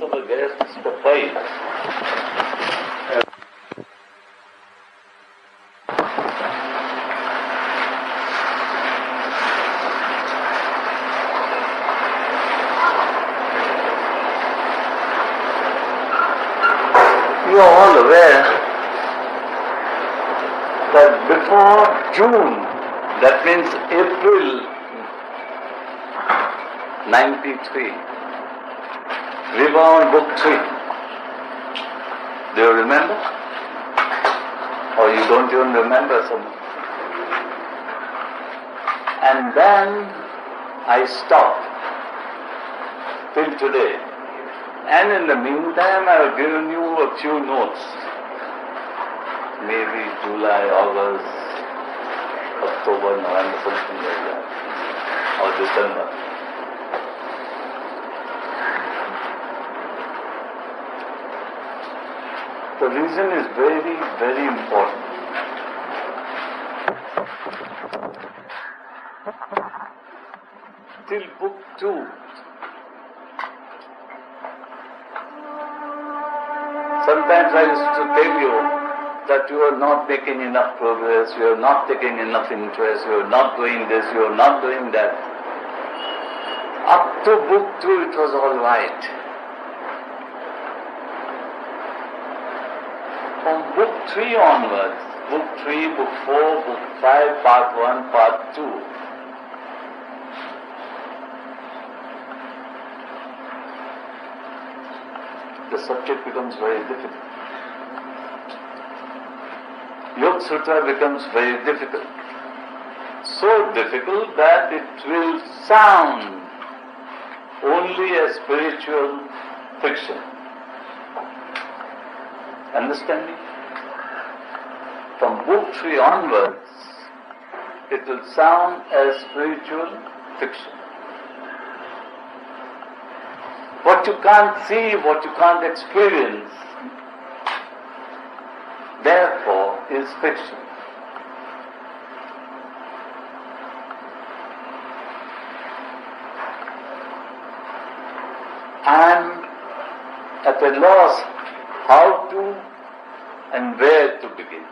of a guest for 5. You are all aware that before June, that means April 93, we were on book 3. Do you remember? Or you don't even remember something? And then I stopped till today. And in the meantime, I have given you a few notes. Maybe July, August, October, November, something like that. Or December. The reason is very, very important. Till book 2, sometimes I used to tell you that you are not making enough progress, you are not taking enough interest, you are not doing this, you are not doing that. Up to book 2 it was all right. From book 3 onwards, book 3, book 4, book 5, part 1, part 2, the subject becomes very difficult. Yoga Sutra becomes very difficult. So difficult that it will sound only a spiritual fiction. Understand me? From book 3 onwards, it will sound as spiritual fiction. What you can't see, what you can't experience, therefore is fiction. I am at a loss how to and where to begin.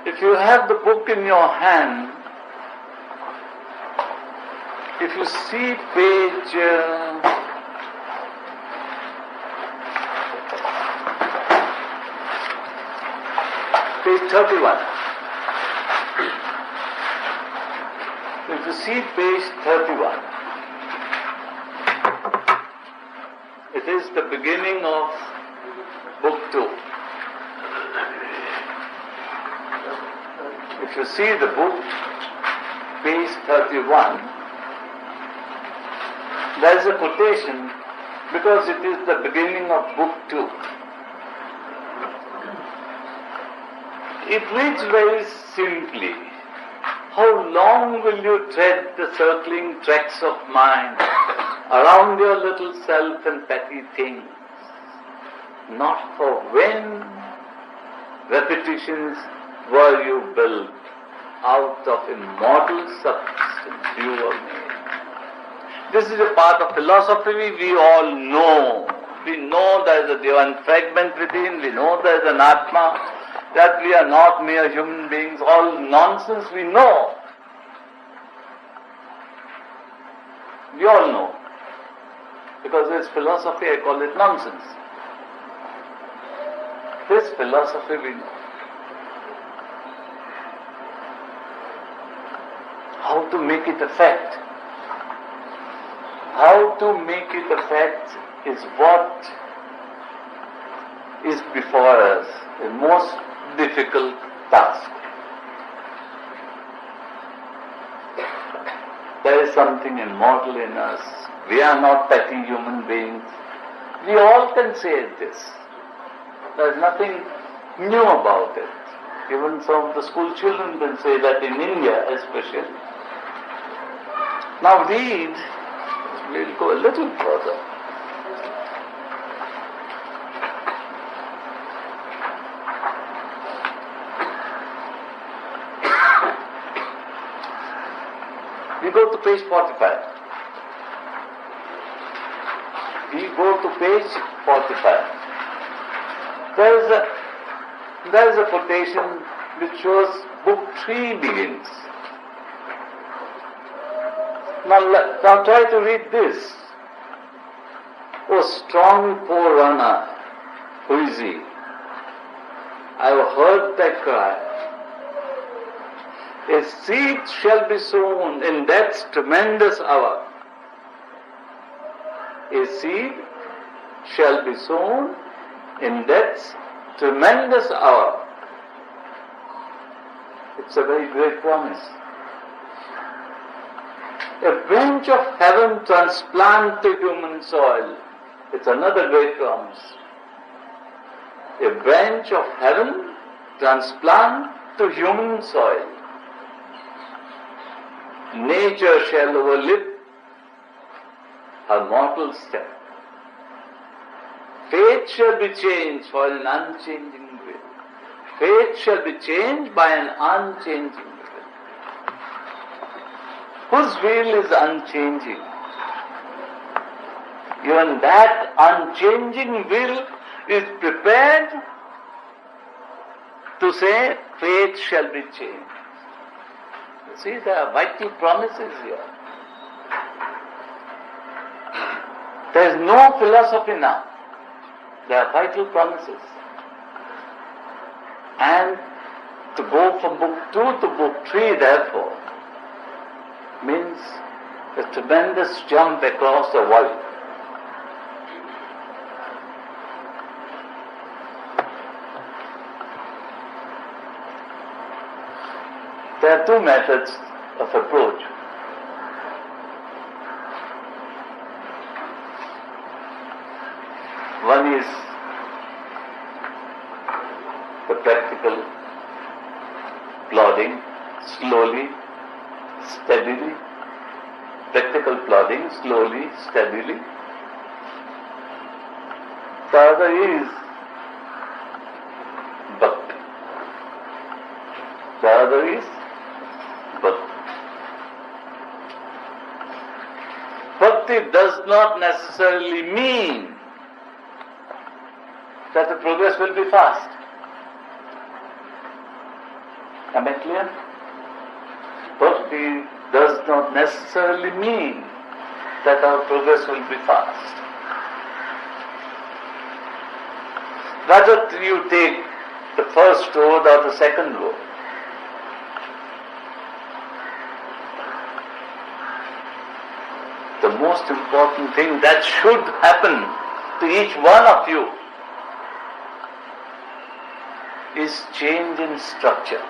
If you have the book in your hand, if you see page 31, if you see page 31, it is the beginning of book 2. If you see the book, page 31, there is a quotation because it is the beginning of book 2. It reads very simply, how long will you tread the circling tracks of mind around your little self and petty things? Not for when repetitions were you built out of immortal substance you were made. This is a part of philosophy we all know. We know there is a divine fragment within, we know there is an Atma, that we are not mere human beings, all nonsense we know. We all know. Because this philosophy, I call it nonsense. This philosophy we know. How to make it effect? How to make it effect is what is before us, the most difficult task. There is something immortal in us. We are not petty human beings. We all can say this. There is nothing new about it. Even some of the school children can say that in India especially. Now read, we'll go a little further. We go to page 45. We go to page 45. There is a quotation which shows book 3 begins. Now try to read this. O strong forerunner, who is he? I have heard thy cry. A seed shall be sown in death's tremendous hour. A seed shall be sown in death's tremendous hour. It's a very great promise. A branch of heaven transplant to human soil. It's another great promise. A branch of heaven transplant to human soil. Nature shall overlive her mortal step. Fate shall be changed for an unchanging will. Fate shall be changed by an unchanging will. Whose will is unchanging? Even that unchanging will is prepared to say, fate shall be changed. You see, there are vital promises here. There is no philosophy now. There are vital promises. And to go from book 2 to book 3, therefore, means a tremendous jump across the world. There are two methods of approach. One is the practical plodding, slowly, steadily. Practical plodding, slowly, steadily. The other is bhakti. The other is bhakti. Bhakti does not necessarily mean that the progress will be fast. Am I clear? Bhakti does not necessarily mean that our progress will be fast. Whether you take the first road or the second road, the most important thing that should happen to each one of you is change in structure.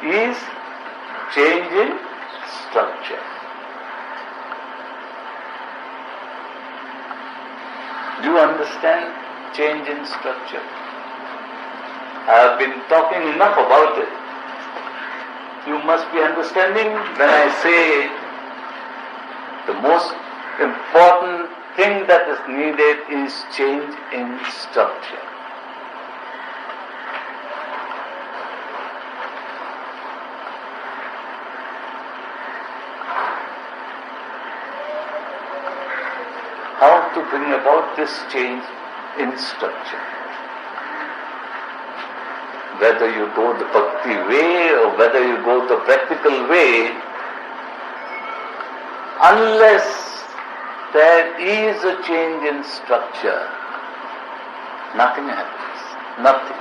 Is change in structure. Do you understand change in structure? I have been talking enough about it. You must be understanding when I say the most important thing that is needed is change in structure. How to bring about this change in structure? Whether you go the bhakti way or whether you go the practical way, unless there is a change in structure, nothing happens. Nothing.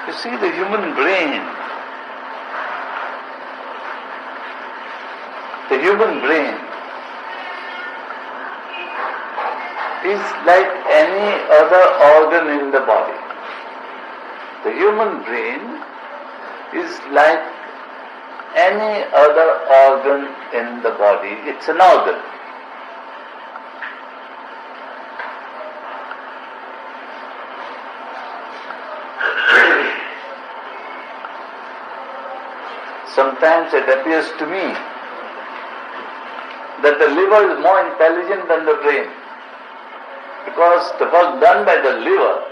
You see, the human brain is like any other organ in the body. The human brain is like any other organ in the body. It's an organ. Sometimes it appears to me that the liver is more intelligent than the brain. Because the work done by the liver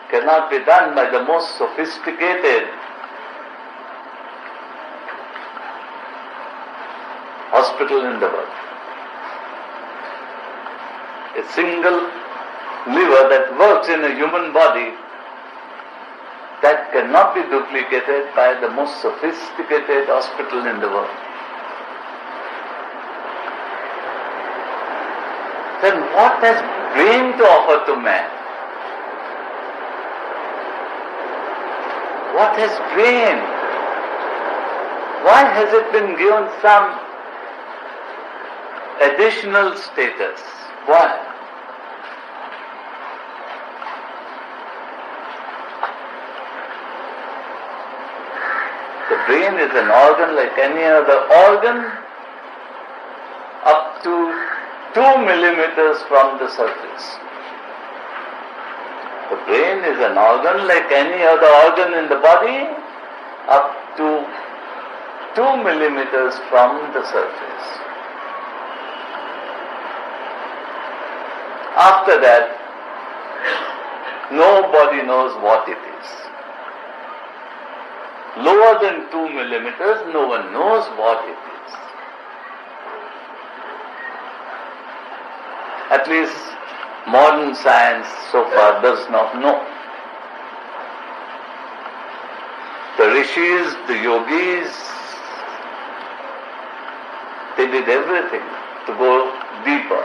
cannot be done by the most sophisticated hospital in the world. A single liver that works in a human body, that cannot be duplicated by the most sophisticated hospital in the world. Then what has brain to offer to man? What has brain? Why has it been given some additional status? Why? The brain is an organ like any other organ up to 2 millimeters from the surface. The brain is an organ like any other organ in the body up to 2 millimeters from the surface. After that, nobody knows what it is. Lower than 2 millimeters, no one knows what it is. At least modern science so far does not know. The rishis, the yogis, they did everything to go deeper.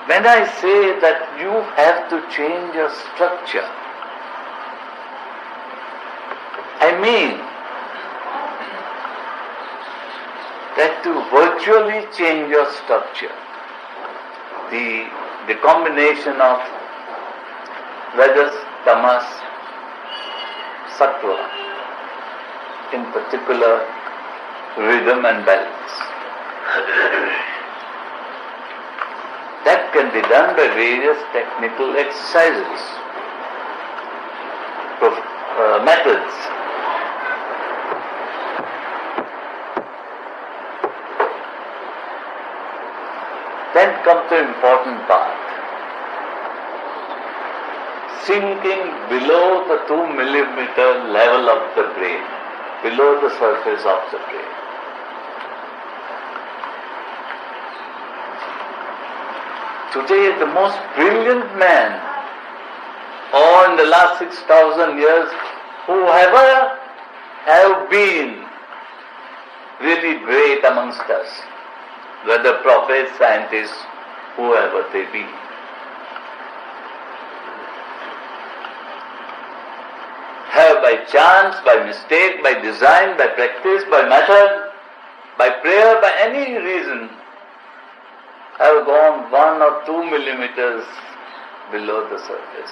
When I say that you have to change your structure, I mean that to virtually change your structure, the combination of Rajas, Tamas, Sattva, in particular rhythm and balance. That can be done by various technical exercises, methods. Then comes the important part. Sinking below the 2 millimeter level of the brain, below the surface of the brain. Today, the most brilliant man, or in the last 6,000 years, whoever have been really great amongst us, whether prophets, scientists, whoever they be, have by chance, by mistake, by design, by practice, by method, by prayer, by any reason, have gone 1 or 2 millimeters below the surface.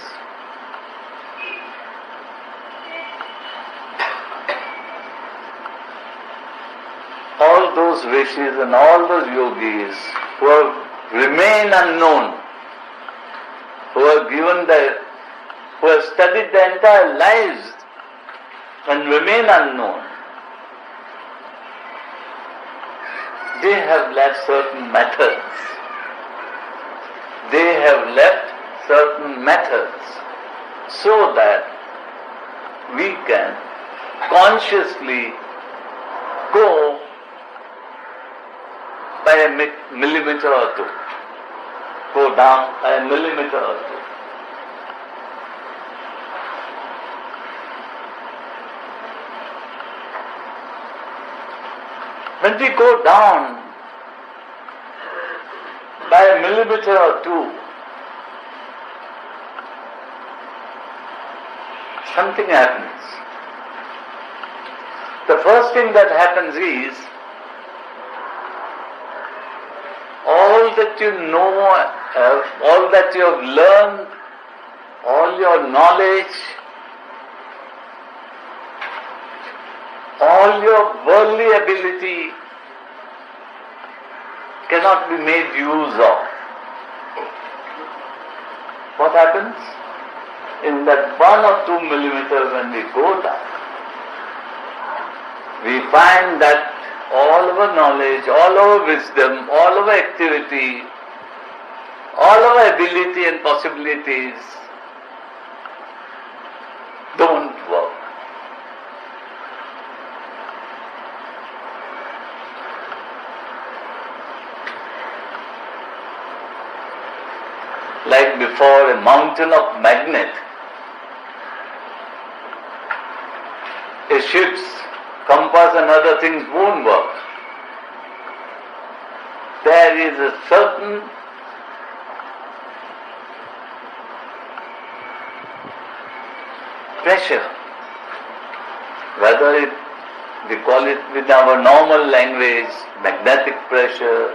All those rishis and all those yogis who have remained unknown, who have studied their entire lives and remain unknown, they have left certain methods. They have left certain methods so that we can consciously go by a millimeter or two, go down by a millimeter or two. When we go down by a millimeter or two, something happens. The first thing that happens is, all that you know, all that you have learned, all your knowledge, all your worldly ability cannot be made use of. What happens? In that 1 or 2 millimeters when we go down, we find that all our knowledge, all our wisdom, all our activity, all our ability and possibilities don't work. Like before a mountain of magnet, a ship's compass and other things won't work. There is a certain pressure, whether we call it with our normal language, magnetic pressure,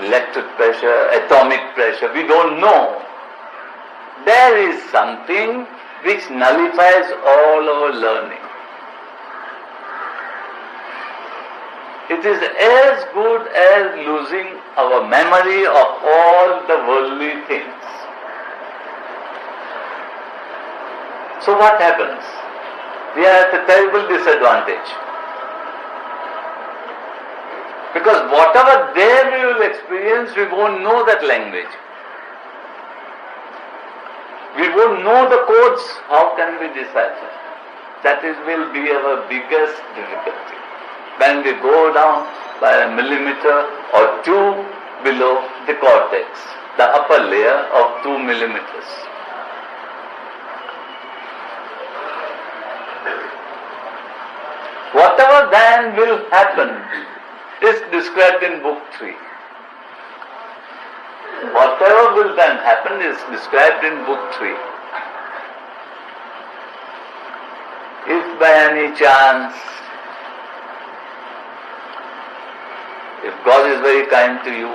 electric pressure, atomic pressure, we don't know. There is something which nullifies all our learning. It is as good as losing our memory of all the worldly things. So what happens? We are at a terrible disadvantage. Because whatever there we will experience, we won't know that language. We won't know the codes. How can we decipher? That will be our biggest difficulty. When we go down by a millimeter or two below the cortex, the upper layer of 2 millimeters. Whatever then will happen is described in book 3. Whatever will then happen is described in book 3. If by any chance, if God is very kind to you,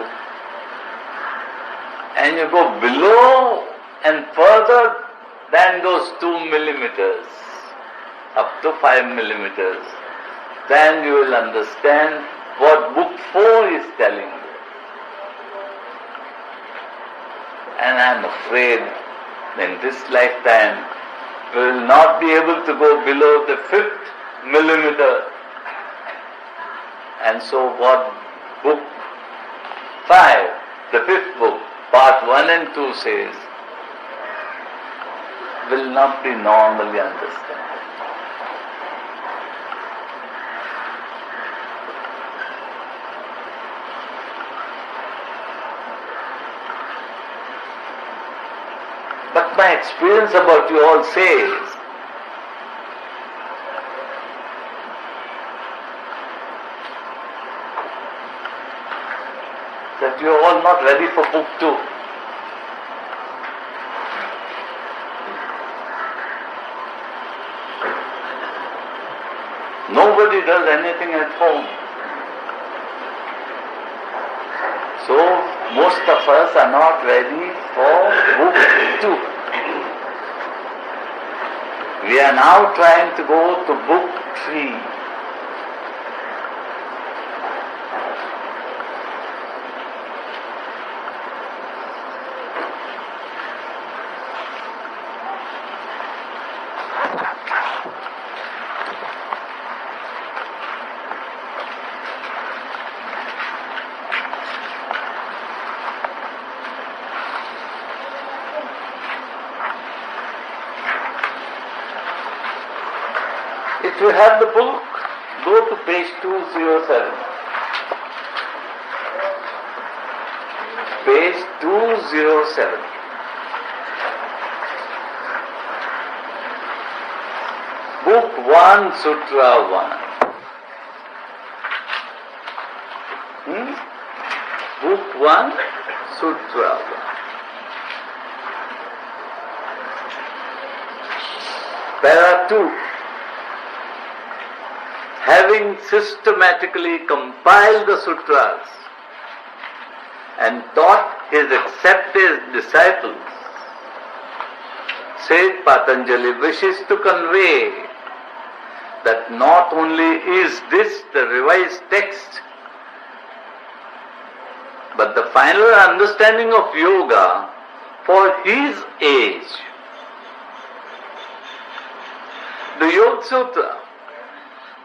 and you go below and further than those 2 millimeters, up to 5 millimeters, then you will understand what book 4 is telling you. And I am afraid in this lifetime we will not be able to go below the 5th millimeter. And so what book 5, the 5th book, part 1 and 2 says, will not be normally understood. But my experience about you all says that you are all not ready for book 2. Nobody does anything at home. So most of us are not ready for book 2. We are now trying to go to book 3. If you have the book, go to page 207. Page 207. Book 1, Sutra 1. Book 1, Sutra 1. Para 2. Having systematically compiled the sutras and taught his accepted disciples, said Patanjali wishes to convey that not only is this the revised text, but the final understanding of yoga for his age. The Yoga Sutra,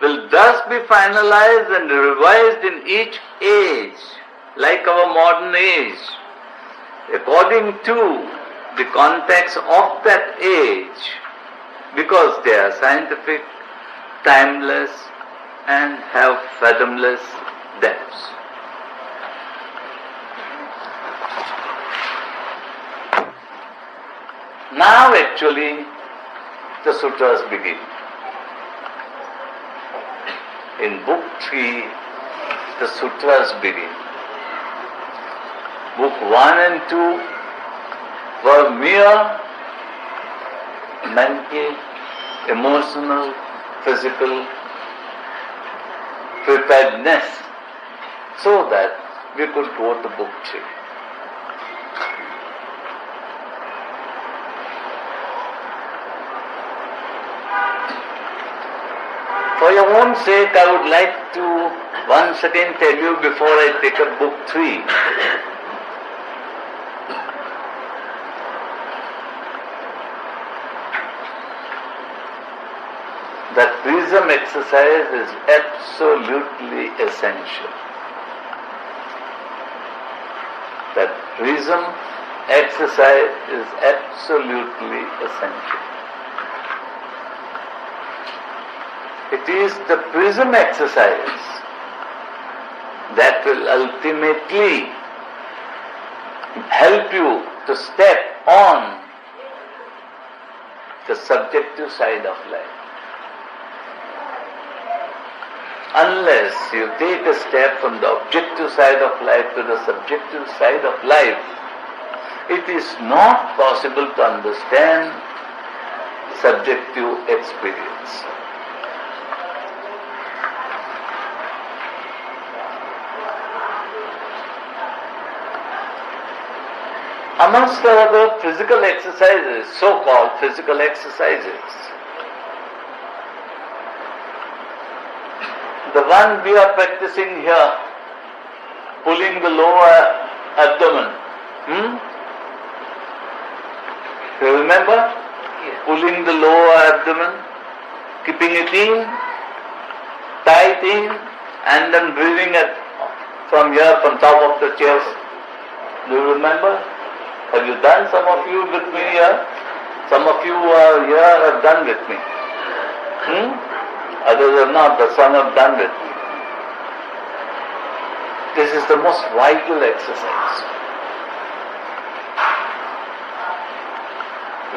will thus be finalized and revised in each age, like our modern age, according to the context of that age, because they are scientific, timeless, and have fathomless depths. Now actually the sutras begin. In book 3, the sutras begin. Book 1 and 2 were mere mental, emotional, physical preparedness so that we could go to book 3. For your own sake, I would like to once again tell you before I take up book 3. That prism exercise is absolutely essential. That prism exercise is absolutely essential. It is the prism exercise that will ultimately help you to step on the subjective side of life. Unless you take a step from the objective side of life to the subjective side of life, it is not possible to understand subjective experience. Amongst the other physical exercises, so-called physical exercises, the one we are practicing here, pulling the lower abdomen. You remember? Yes. Pulling the lower abdomen, keeping it in, tight in, and then breathing it from here, from top of the chest. Do you remember? Have you done? Some of you with me here? Some of you who are here have done with me. Others have not, but some have done with me. This is the most vital exercise.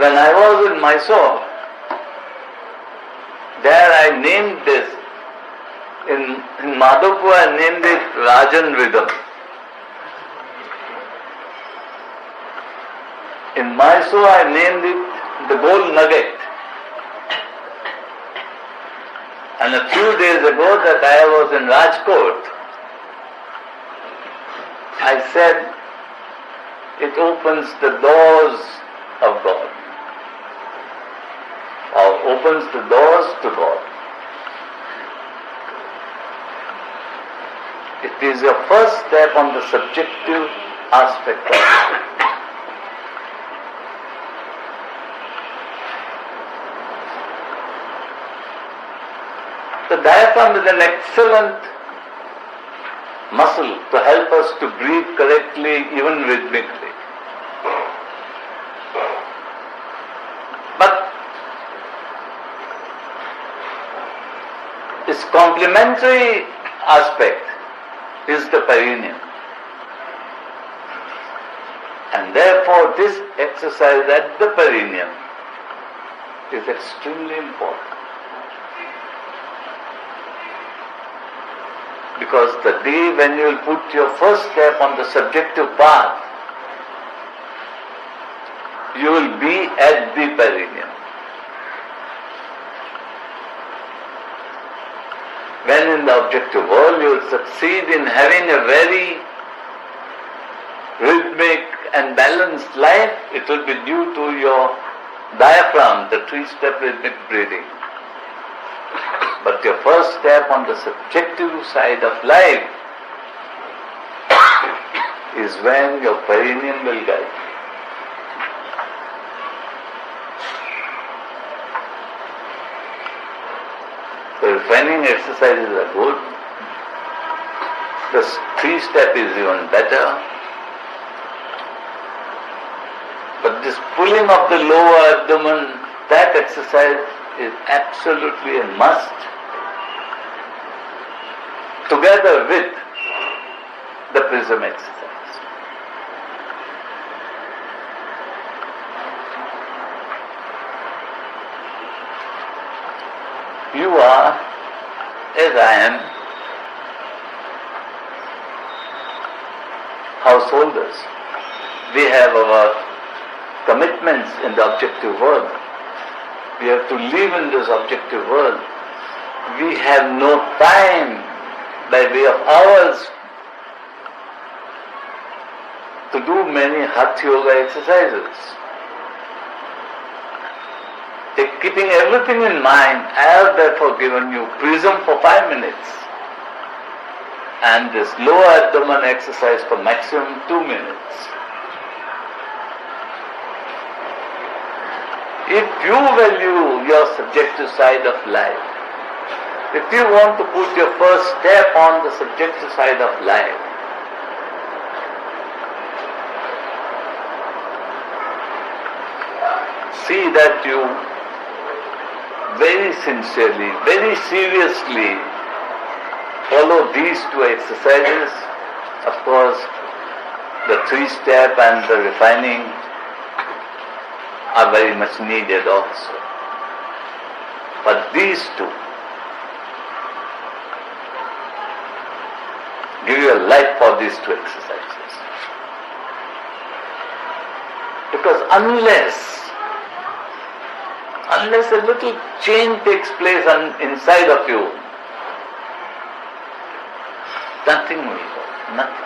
When I was in Mysore, there I named this, in Madhapur I named it Rajan Rhythm. In Mysore I named it the Gold Nugget. And a few days ago that I was in Rajkot, I said it opens the doors of God, or opens the doors to God. It is your first step on the subjective aspect of it. The diaphragm is an excellent muscle to help us to breathe correctly, even rhythmically. But its complementary aspect is the perineum. And therefore this exercise at the perineum is extremely important. Because the day when you will put your first step on the subjective path, you will be at the perineum. When in the objective world you will succeed in having a very rhythmic and balanced life, it will be due to your diaphragm, the 3-step rhythmic breathing. But your first step on the subjective side of life is when your perineum will guide you. So if refining exercises are good. The 3-step is even better. But this pulling of the lower abdomen, that exercise is absolutely a must, together with the prism exercise. You are, as I am, householders. We have our commitments in the objective world. We have to live in this objective world. We have no time by way of hours to do many Hatha Yoga exercises. Keeping everything in mind, I have therefore given you prism for 5 minutes and this lower abdomen exercise for maximum 2 minutes. If you value your subjective side of life, if you want to put your first step on the subjective side of life, see that you very sincerely, very seriously follow these 2 exercises. Of course, the 3-step and the refining are very much needed also. But these 2 give you a life for these 2 exercises. Because unless a little change takes place inside of you, nothing will go, nothing.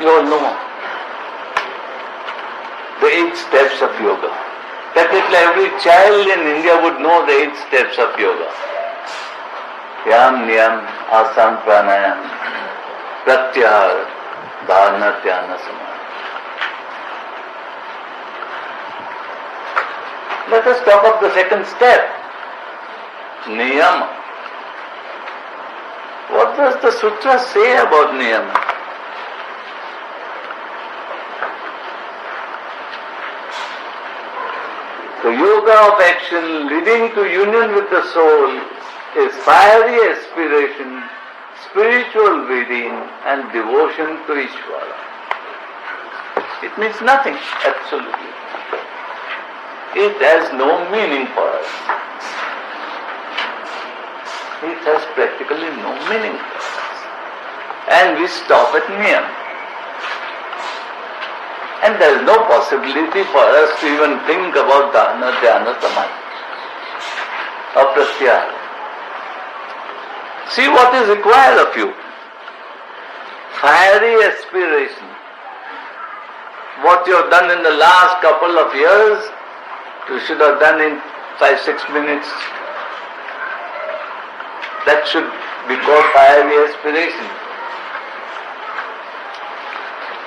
You all know the 8 steps of yoga. Practically every child in India would know the 8 steps of yoga. Yam, niyam, asana, pranayam, pratyahar, dharana, dhyana, samadhi. Let us talk of the 2nd step, niyama. What does the sutra say about niyama? The yoga of action leading to union with the soul is fiery aspiration, spiritual reading and devotion to Ishvara. It means nothing, absolutely. It has no meaning for us. It has practically no meaning for us. And we stop at niyam. And there is no possibility for us to even think about dharana, dhyana, samadhi or pratyahara. See what is required of you. Fiery aspiration. What you have done in the last couple of years, you should have done in 5-6 minutes. That should before fiery aspiration.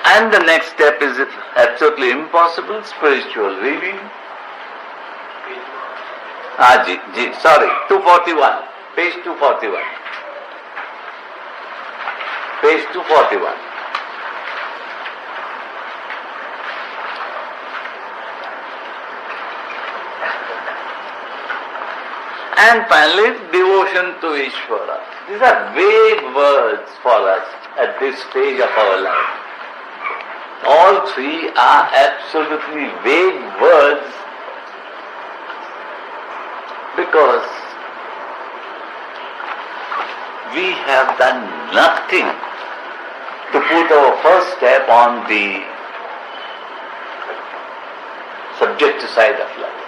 And the next step is absolutely impossible, spiritual reading. Sorry, 241, page 241. Page 241. And finally, devotion to Ishvara. These are vague words for us at this stage of our life. All three are absolutely vague words because we have done nothing to put our first step on the subjective side of life.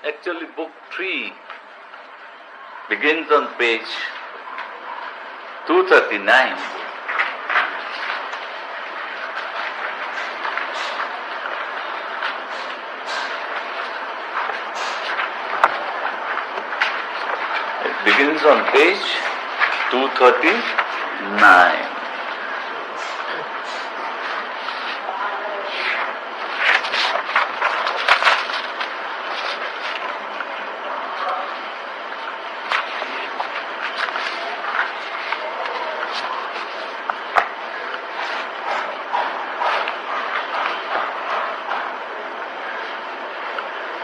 Actually, book 3 begins on page 239. It begins on page 239.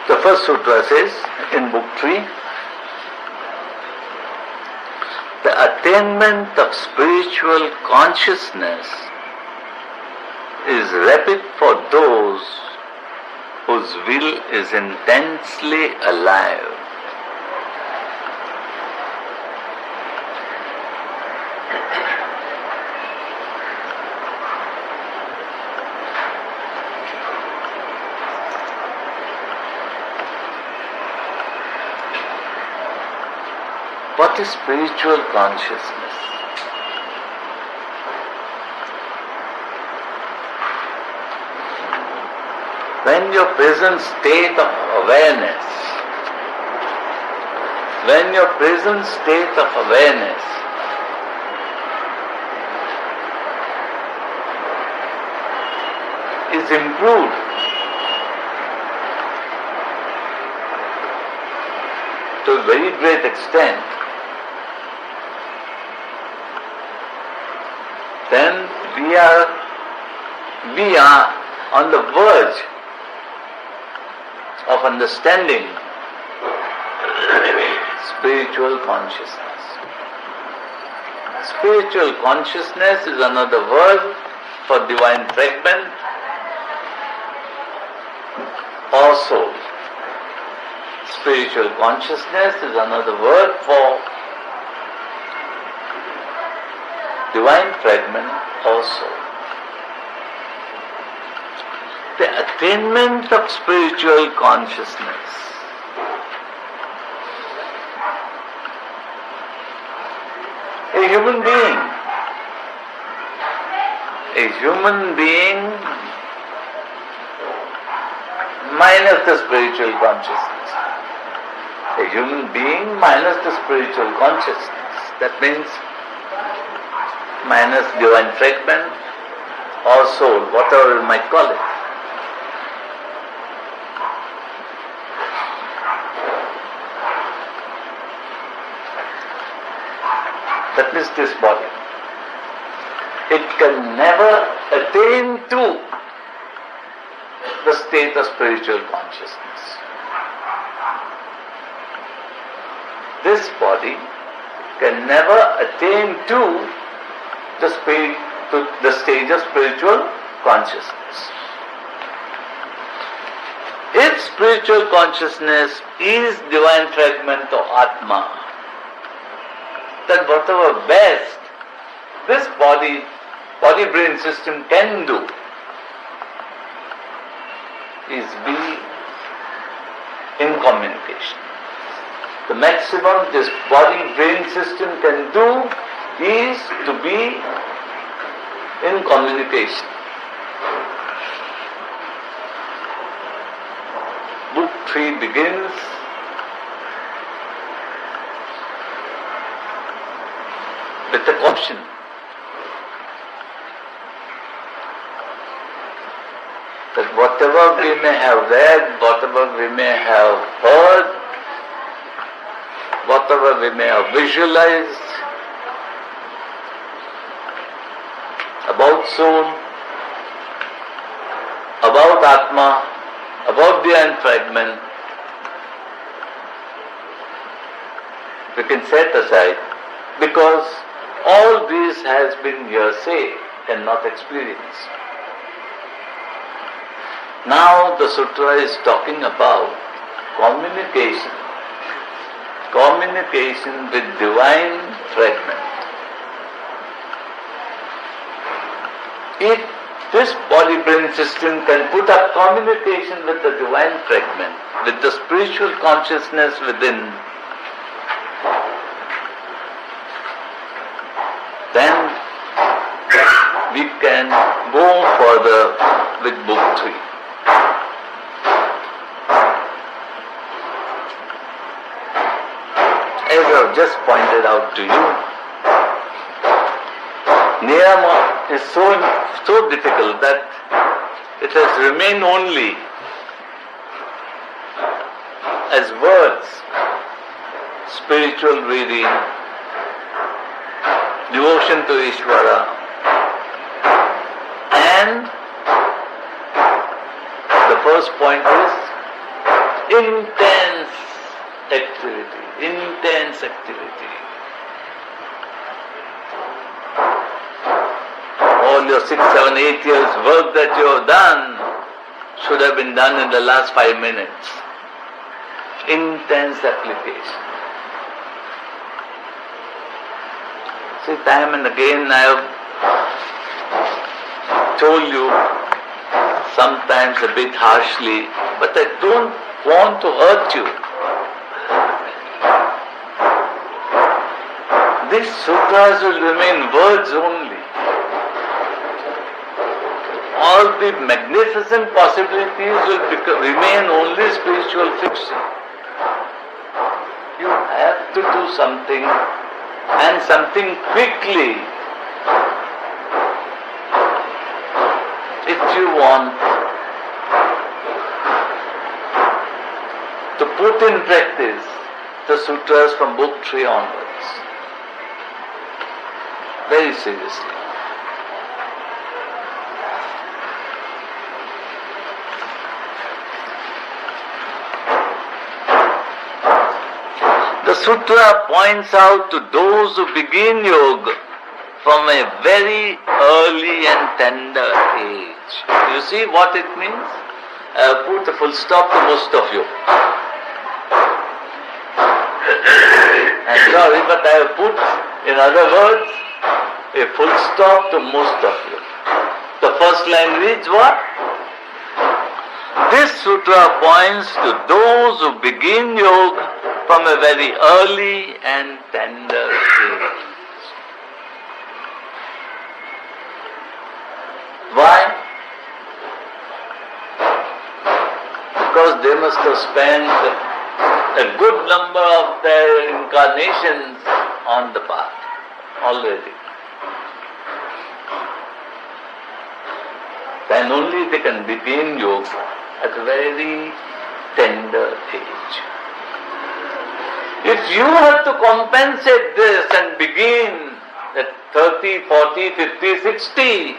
The first sutra says in book 3, the attainment of spiritual consciousness is rapid for those whose will is intensely alive. What is spiritual consciousness? When your present state of awareness, is improved, to a very great extent, then we are on the verge of understanding spiritual consciousness. Spiritual consciousness is another word for divine fragment or soul. Spiritual consciousness is another word for divine fragment or soul. The attainment of spiritual consciousness a human being minus the spiritual consciousness. A human being minus the spiritual consciousness. That means minus divine fragment or soul, whatever you might call it. That means this body. It can never attain to the state of spiritual consciousness. This body can never attain to the stage of spiritual consciousness. If spiritual consciousness is divine fragment of Atma, then whatever best this body-brain system can do is be in communication. The maximum this body-brain system can do is to be in communication. Book 3 begins with a caution. That whatever we may have read, whatever we may have heard, whatever we may have visualized about soul, about Atma, about the end fragment, we can set aside because all this has been hearsay and not experience. Now the sutra is talking about communication. Communication with divine fragment. If this body-brain system can put up communication with the divine fragment, with the spiritual consciousness within, then we can go further with book 3. As I have just pointed out to you, niyama is so difficult that it has remained only as words, spiritual reading, devotion to Ishvara, and the first point is intense activity. Intense activity. All your 6, 7, 8 years work that you have done should have been done in the last 5 minutes. Intense application. See, time and again I have told you, sometimes a bit harshly, but I don't want to hurt you. These sutras will remain words only. All the magnificent possibilities will remain only spiritual fiction. You have to do something, and something quickly, if you want to put in practice the sutras from book 3 onwards. Very seriously. The sutra points out to those who begin yoga from a very early and tender age. You see what it means? I have put a full stop to most of you. I'm sorry, but I have put, in other words, a full stop to most of you. The first line reads what? This sutra points to those who begin yoga from a very early and tender age. Why? they must have spent a good number of their incarnations on the path already. Then only they can begin yoga at a very tender age. If you have to compensate this and begin at 30, 40, 50, 60,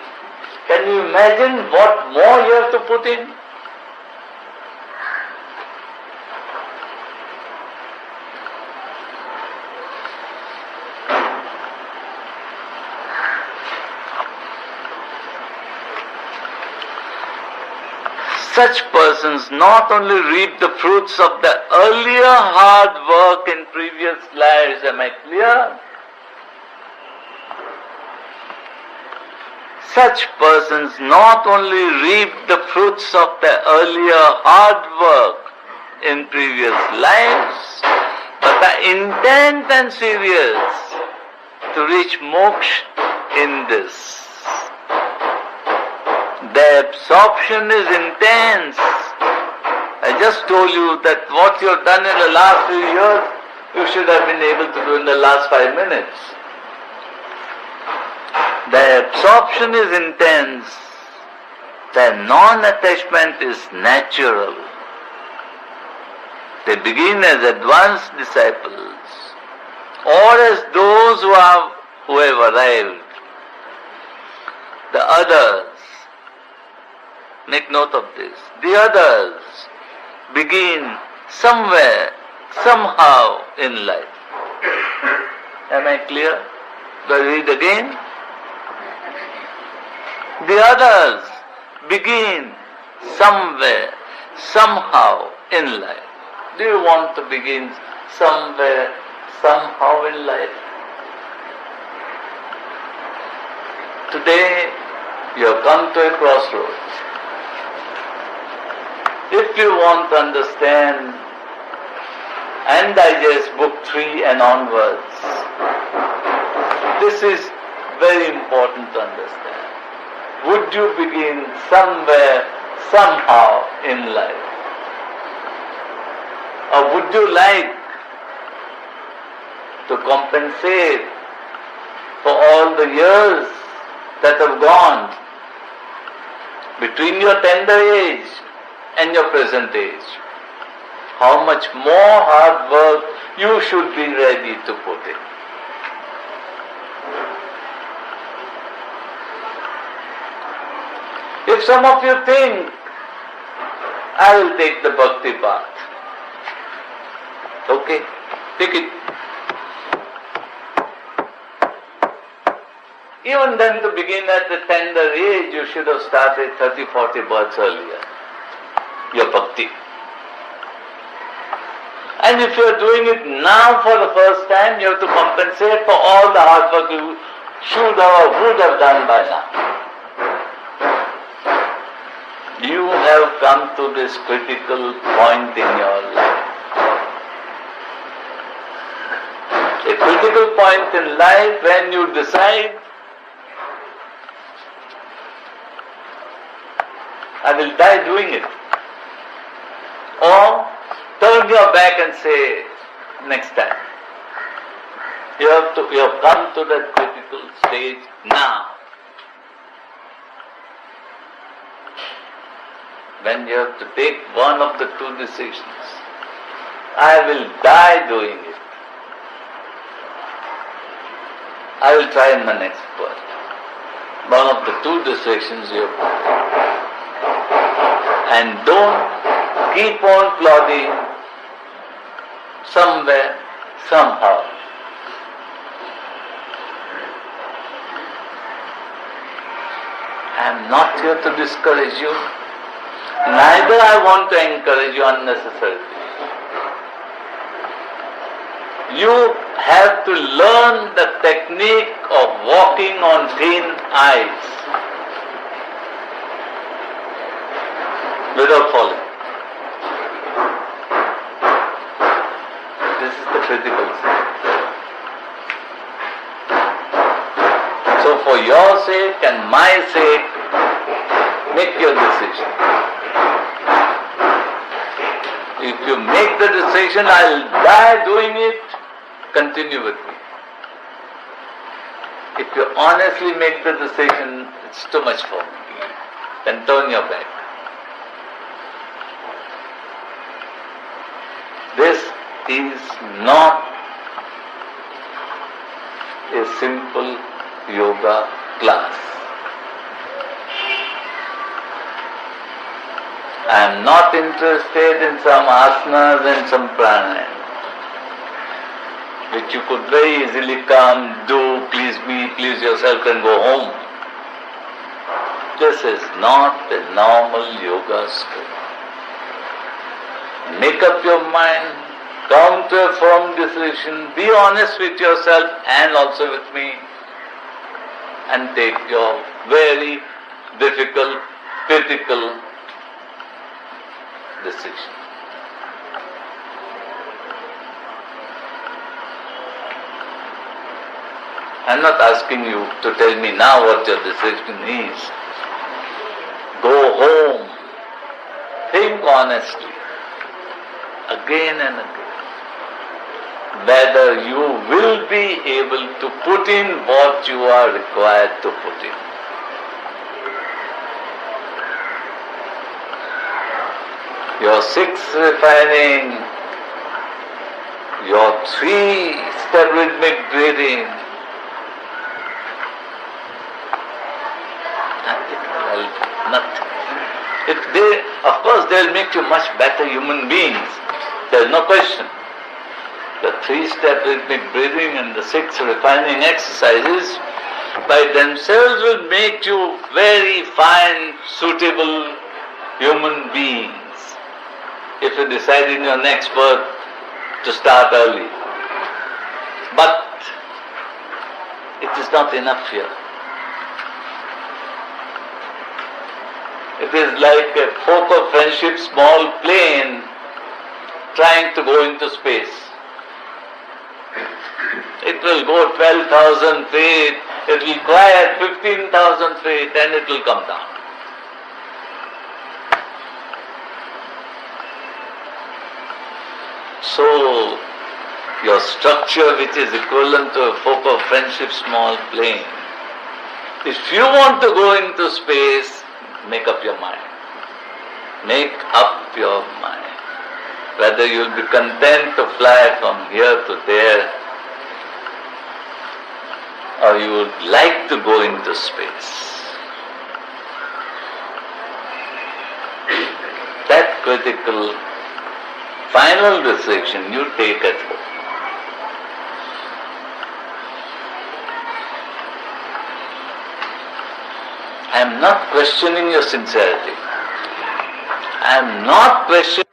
can you imagine what more you have to put in? Such persons not only reap the fruits of the earlier hard work in previous lives, am I clear? Such persons not only reap the fruits of the earlier hard work in previous lives, but are intent and serious to reach moksha in this. The absorption is intense. I just told you that what you have done in the last few years, you should have been able to do in the last 5 minutes. The absorption is intense. The non-attachment is natural. They begin as advanced disciples or as those who have arrived. The others, make note of this, the others begin somewhere, somehow in life. Am I clear? Do I read again? The others begin somewhere, somehow in life. Do you want to begin somewhere, somehow in life? Today, you have come to a crossroads. If you want to understand and digest book 3 and onwards, this is very important to understand. Would you begin somewhere, somehow in life? Or would you like to compensate for all the years that have gone between your tender age and your present age? How much more hard work you should be ready to put in. If some of you think, I will take the bhakti path, okay, take it. Even then, to begin at a tender age, you should have started 30, 40 births earlier, your bhakti. And if you are doing it now for the first time, you have to compensate for all the hard work you should have or would have done by now. You have come to this critical point in your life. A critical point in life when you decide, I will die doing it. Or turn your back and say, next time. You have come to that critical stage now. When you have to take one of the two decisions. I will die doing it. I will try in the next birth. One of the two decisions you have to take. And don't keep on plodding somewhere, somehow. I am not here to discourage you. Neither I want to encourage you unnecessarily. You have to learn the technique of walking on thin ice without falling. This is the critical thing. So for your sake and my sake, make your decision. If you make the decision, I'll die doing it, continue with me. If you honestly make the decision, it's too much for me, then turn your back. This is not a simple yoga class. I am not interested in some asanas and some pranayama, which you could very easily come, do, please me, please yourself and go home. This is not a normal yoga school. Make up your mind, come to a firm decision, be honest with yourself and also with me, and take your very difficult, critical decision. I'm not asking you to tell me now what your decision is. Go home, think honestly, again and again, whether you will be able to put in what you are required to put in. Your sixth refining, your 3-step rhythmic breathing, nothing. Of course, they'll make you much better human beings. There's no question. The 3-step rhythmic breathing and the 6 refining exercises by themselves will make you very fine, suitable human beings. If you decide in your next birth to start early. But it is not enough here. It is like a folk of friendship small plane trying to go into space. It will go 12,000 feet, it will fly at 15,000 feet, and it will come down. So, your structure, which is equivalent to a folk of friendship small plane, if you want to go into space, make up your mind. Make up your mind. Whether you will be content to fly from here to there, or you would like to go into space. That critical final decision you take at home. I am not questioning your sincerity. I am not questioning